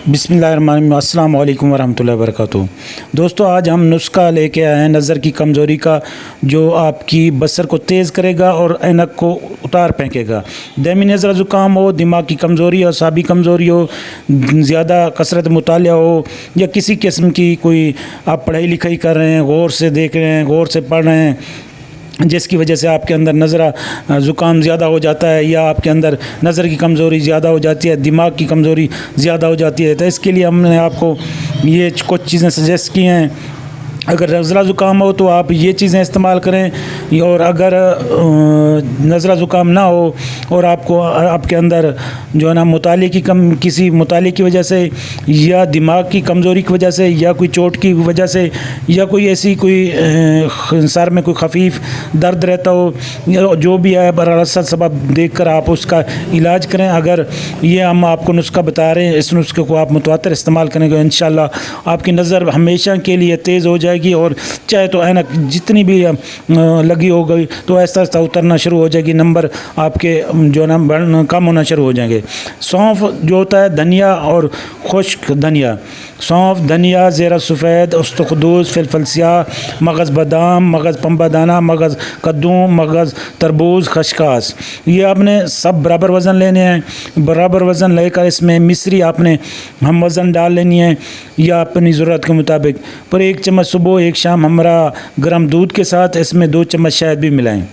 बिस्मिल्लाहिर्रहमानिर्रहीम। अस्सलाम वालेकुम वरहमतुल्लाहि वबरकातुहू। दोस्तों, आज हम नुस्खा लेके आए हैं नज़र की कमज़ोरी का, जो आपकी बसर को तेज़ करेगा और ऐनक को उतार फेंकेगा। दायमी नज़र ज़ुकाम हो, दिमाग की कमज़ोरी और साबी कमज़ोरी हो, ज़्यादा कसरत मुतालिया हो, या किसी किस्म की कोई आप पढ़ाई लिखाई कर रहे हैं, गौर से देख रहे हैं, गौर से पढ़ रहे हैं, जिसकी वजह से आपके अंदर नज़र ज़ुकाम ज़्यादा हो जाता है, या आपके अंदर नज़र की कमज़ोरी ज़्यादा हो जाती है, दिमाग की कमज़ोरी ज़्यादा हो जाती है, तो इसके लिए हमने आपको ये कुछ चीज़ें सजेस्ट की हैं। अगर नज़ला ज़ुकाम हो तो आप ये चीज़ें इस्तेमाल करें, और अगर नज़ला ज़ुकाम ना हो और आपको आपके अंदर जो है ना किसी मुताले की वजह से, या दिमाग की कमज़ोरी की वजह से, या कोई चोट की वजह से, या कोई ऐसी कोई सर में कोई खफीफ दर्द रहता हो, जो भी है बराबर सबब देख कर आप उसका इलाज करें। अगर ये हम आपको नुस्खा बता रहे हैं, इस नुस्खे को आप मुतवातिर इस्तेमाल करेंगे, इंशाल्लाह आपकी नज़र हमेशा के लिए तेज़ हो जाएगी, और चाहे तो ऐनक जितनी भी लगी हो गई तो ऐसा ऐसा उतरना शुरू हो जाएगी, नंबर आपके जो ना कम होना शुरू हो जाएंगे। सौंफ जो होता है, धनिया और खुश्क धनिया, सौंफ, धनिया, ज़ीरा सफ़ेद, उस्तखदूस, फिलफल स्याह, मगज़ बादाम, मगज़ पंबादाना, मगज़ कद्दू, मगज़ तरबूज, खसखस, ये आपने सब बराबर वज़न लेने हैं। बराबर वज़न लेकर इसमें मिश्री आपने हम वज़न डाल लेनी है, या अपनी ज़रूरत के मुताबिक। पर 1 चम्मच सुबह 1 शाम हमरा गर्म दूध के साथ इसमें 2 चम्मच शहद भी मिलाएं।